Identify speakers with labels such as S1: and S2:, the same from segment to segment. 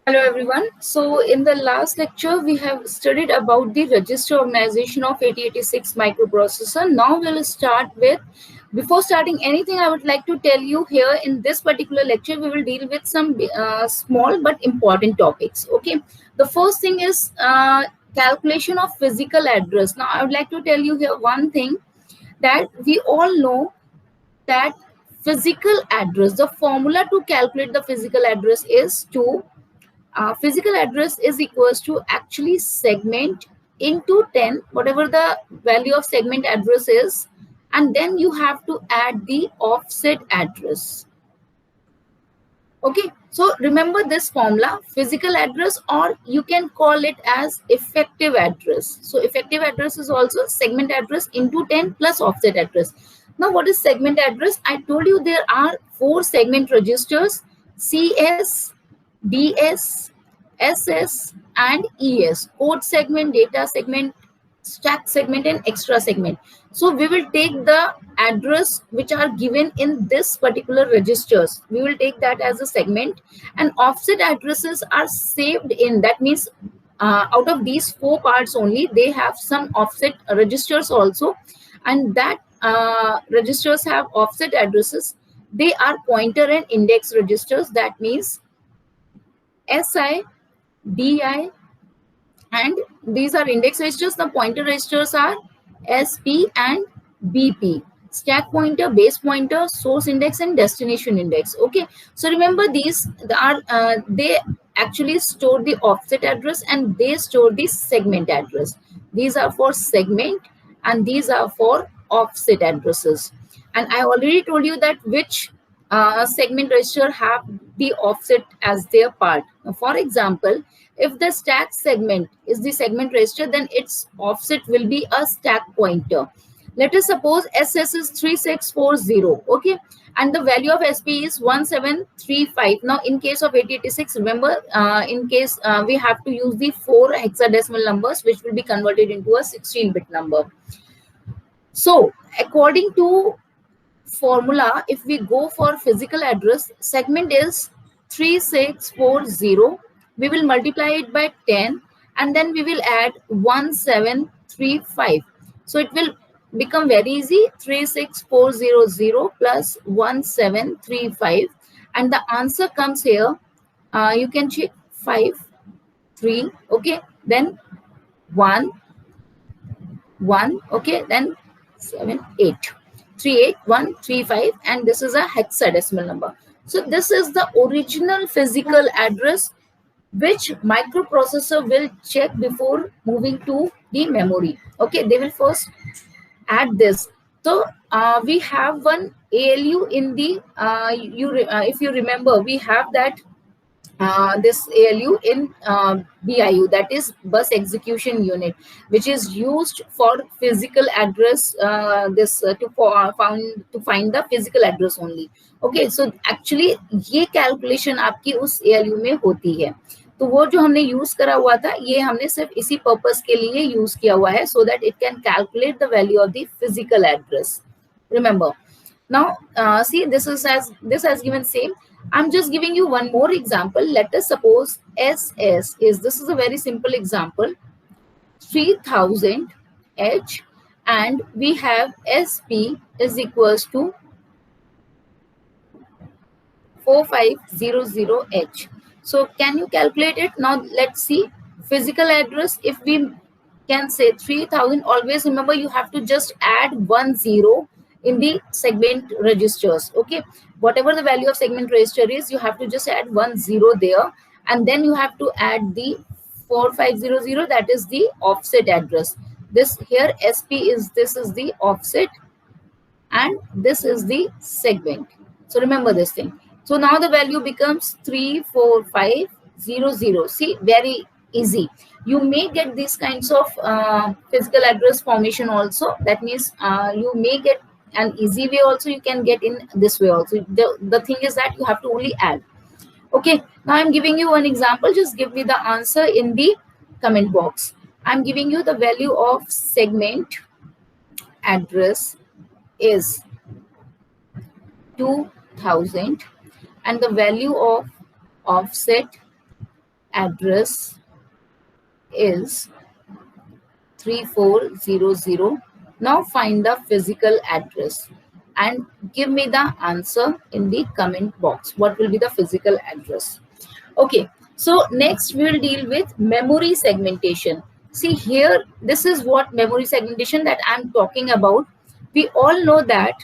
S1: Hello everyone. So in the last lecture, we have studied about the register organization of 8086 microprocessor. Now we'll start with, before starting anything, I would like to tell you here in this particular lecture, we will deal with some small but important topics. Okay. The first thing is calculation of physical address. Now I would like to tell you here one thing, that we all know that physical address, the formula to calculate the physical address is physical address is equals to actually segment into 10, whatever the value of segment address is, and then you have to add the offset address. Okay, so remember this formula, physical address, or you can call it as effective address. So effective address is also segment address into 10 plus offset address. Now what is segment address? I told you there are 4 segment registers: CS, DS, SS, and ES. Code segment, data segment, stack segment, and extra segment. So we will take the address which are given in this particular registers. We will take that as a segment, and offset addresses are saved in. That means out of these 4 parts only, they have some offset registers also, and that registers have offset addresses. They are pointer and index registers. That means SI, DI, and these are index registers. The pointer registers are SP and BP. Stack pointer, base pointer, source index, and destination index. Okay, so remember these are they actually store the offset address and they store the segment address. These are for segment and these are for offset addresses. And I already told you that which segment register have the offset as their part. For example, if the stack segment is the segment register, then its offset will be a stack pointer. Let us suppose SS is 3640, okay, and the value of SP is 1735. Now in case of 8086, remember, in case we have to use the 4 hexadecimal numbers, which will be converted into a 16-bit number. So according to formula, if we go for physical address, segment is 3640. We will multiply it by 10 and then we will add 1735. So it will become very easy, 36400 plus 1735, and the answer comes here. You can check 5 3, okay, then 1 1, okay, then 7 8 38135, and this is a hexadecimal number. So this is the original physical address which microprocessor will check before moving to the memory. Okay, they will first add this. So we have one ALU in the if you remember, we have that this ALU in BIU, that is bus execution unit, which is used for physical address, to find the physical address only. Okay, so actually ये calculation आपकी उस ALU में होती है. तो वो जो हमने यूज करा हुआ था, ये हमने सिर्फ इसी पर्पस के लिए यूज किया हुआ है, so that it can calculate the value of the physical address. Remember. Now, see, this has given same. I'm just giving you one more example. Let us suppose SS is, this is a very simple example, 3000 H, and we have SP is equals to 4500 H. So can you calculate it? Now let's see. Physical address, if we can say 3000, always remember you have to just add 10 in the segment registers. Okay, whatever the value of segment register is, you have to just add 10 there, and then you have to add the 4500, that is the offset address. This here SP is, this is the offset and this is the segment. So remember this thing. So now the value becomes 34500. See, very easy. You may get these kinds of physical address formation also. That means you may get an easy way also, you can get in this way also. The thing is that you have to only add. Okay, now I'm giving you one example. Just give me the answer in the comment box. I'm giving you the value of segment address is 2000 and the value of offset address is 3400. Now find the physical address and give me the answer in the comment box. What will be the physical address? Okay, so next we will deal with memory segmentation. See here, this is what memory segmentation that I'm talking about. We all know that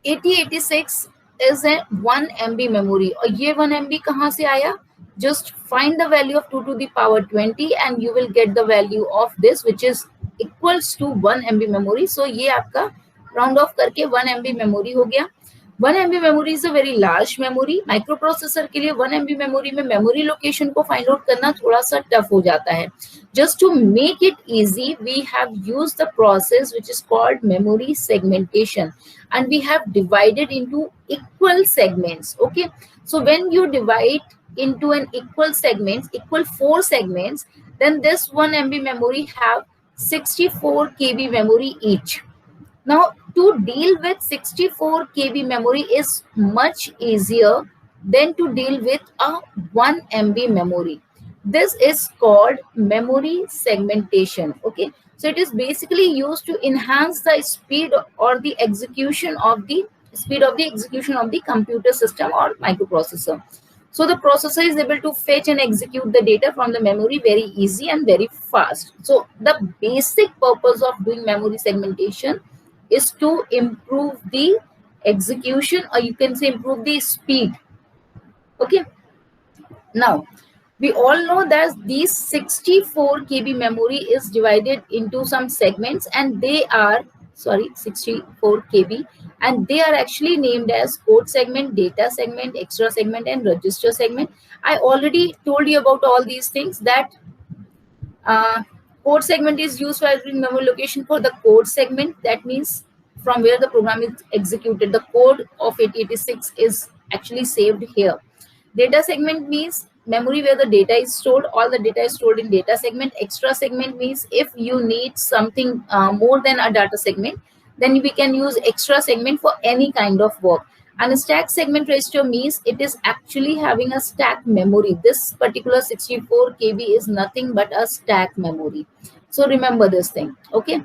S1: 8086 is a 1 MB memory. और ये 1 MB कहाँ से आया? Just find the value of 2 to the power 20 and you will get the value of this which is equals to 1 MB memory. So ये आपका round off करके 1 MB memory हो गया. 1 MB memory is a very large memory. Microprocessor के लिए 1 MB memory में memory location को find out करना थोड़ा सा टफ हो जाता है. Just to make it easy, we have used the process which is called memory segmentation, and we have divided into equal segments. Okay, so when you divide into an equal segments, equal 4 segments, then this 1 MB memory have 64 KB memory each. Now, to deal with 64 KB memory is much easier than to deal with a 1 MB memory. This is called memory segmentation. Okay, so it is basically used to enhance the speed or the execution of the execution of the computer system or microprocessor. So the processor is able to fetch and execute the data from the memory very easy and very fast. So the basic purpose of doing memory segmentation is to improve the execution, or you can say improve the speed. Okay, now we all know that these 64 KB memory is divided into some segments, and they are 64 KB, and they are actually named as code segment, data segment, extra segment, and register segment. I already told you about all these things, that code segment is used for memory location for the code segment. That means from where the program is executed, the code of 8086 is actually saved here. Data segment means memory where the data is stored. All the data is stored in data segment. Extra segment means if you need something more than a data segment, then we can use extra segment for any kind of work. And a stack segment register means it is actually having a stack memory. This particular 64 KB is nothing but a stack memory. So remember this thing. Okay,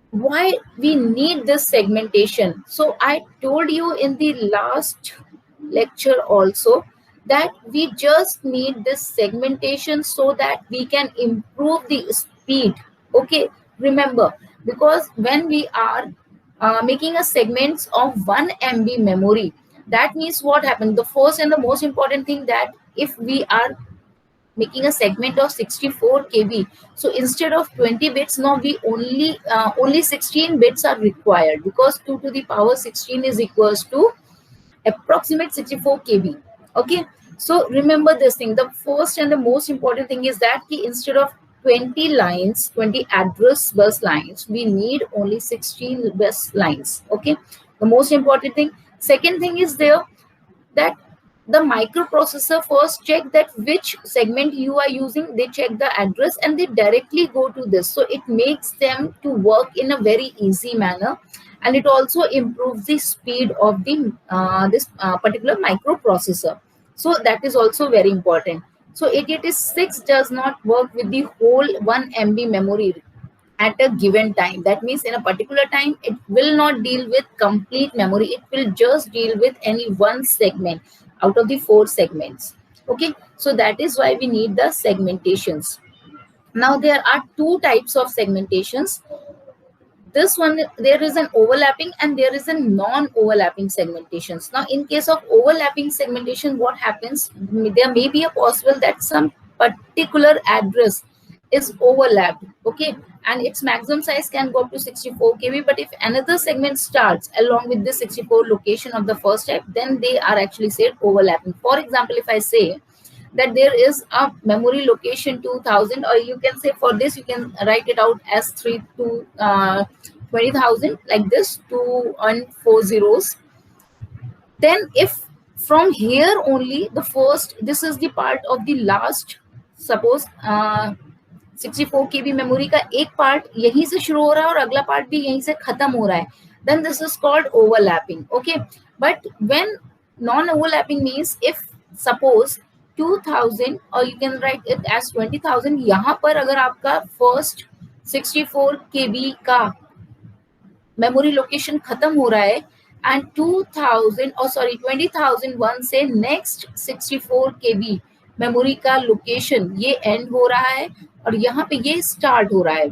S1: why we need this segmentation? So I told you in the last lecture also that we just need this segmentation so that we can improve the speed. Okay, remember, because when we are making a segments of 1 MB memory, that means what happened? The first and the most important thing, that if we are making a segment of 64 KB, so instead of 20 bits, now we only 16 bits are required, because 2 to the power 16 is equals to approximate 64 KB. Okay, so remember this thing. The first and the most important thing is that instead of 20 lines, 20 address bus lines, we need only 16 bus lines. Okay, the most important thing. Second thing is there that the microprocessor first check that which segment you are using. They check the address and they directly go to this. So it makes them to work in a very easy manner, and it also improves the speed of the this particular microprocessor. So that is also very important. So 8086 does not work with the whole 1 MB memory at a given time. That means in a particular time, it will not deal with complete memory. It will just deal with any one segment out of the 4 segments. Okay, so that is why we need the segmentations. Now there are 2 types of segmentations. This one, there is an overlapping and there is a non-overlapping segmentations. Now in case of overlapping segmentation, what happens? There may be a possible that some particular address is overlapped. Okay, and its maximum size can go up to 64 KB, but if another segment starts along with the 64 location of the first type, then they are actually said overlapping. For example, if I say that there is a memory location 2000, or you can say, for this you can write it out as 3 to 20,000, like this, 2 and 4 zeros. Then if from here only the first, this is the part of the last, suppose 64 KB memory का एक part यहीं से शुरू हो रहा है और अगला पार्ट भी यहीं से खत्म हो रहा है, then this is called overlapping. Okay, but when non overlapping means if suppose 2000 or you can write it as 20,000, यहाँ पर अगर आपका फर्स्ट 64 KB का मेमोरी लोकेशन खत्म हो रहा है एंड 2000 और सॉरी 20,001 से नेक्स्ट 64 KB मेमोरी का लोकेशन ये एंड हो रहा है और यहाँ पे ये स्टार्ट हो रहा है,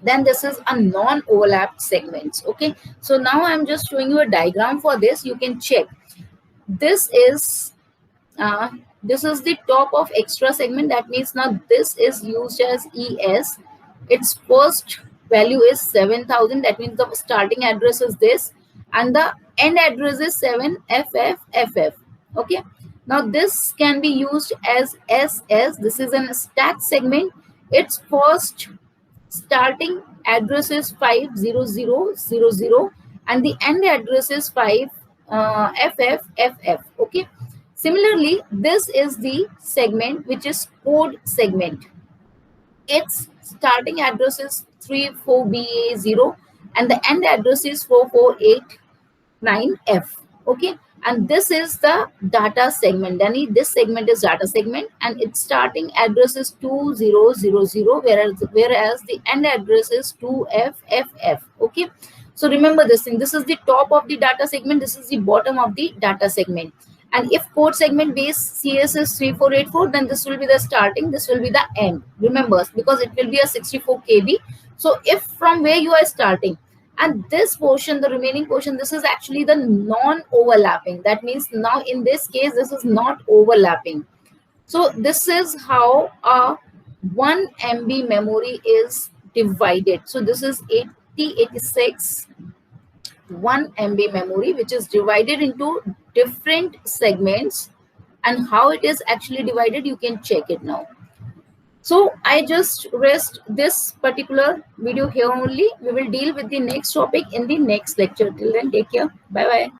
S1: then this is a non-overlapped segments. Okay, so now I'm just showing you a diagram for this. You can check. This is the top of extra segment. That means now this is used as ES. Its first value is 7,000. That means the starting address is this, and the end address is 7FFFF. Okay. Now this can be used as SS. This is an stack segment. Its first starting address is 50000 and the end address is 5FFFF. Okay. Similarly, this is the segment which is code segment. Its starting address is 34BA0 and the end address is 4489F. Okay, and this is the data segment. Then this segment is data segment and its starting address is 2000, whereas the end address is 2FFF. Okay, so remember this thing. This is the top of the data segment. This is the bottom of the data segment. And if code segment base CS is 3484, then this will be the starting, this will be the end. Remember, because it will be a 64 KB. So if from where you are starting, and this portion, the remaining portion, this is actually the non-overlapping. That means now in this case, this is not overlapping. So this is how a 1 MB memory is divided. So this is 8086 1 MB memory, which is divided into different segments, and how it is actually divided, you can check it now. So I just rest this particular video here only. We will deal with the next topic in the next lecture. Till then, take care. Bye bye.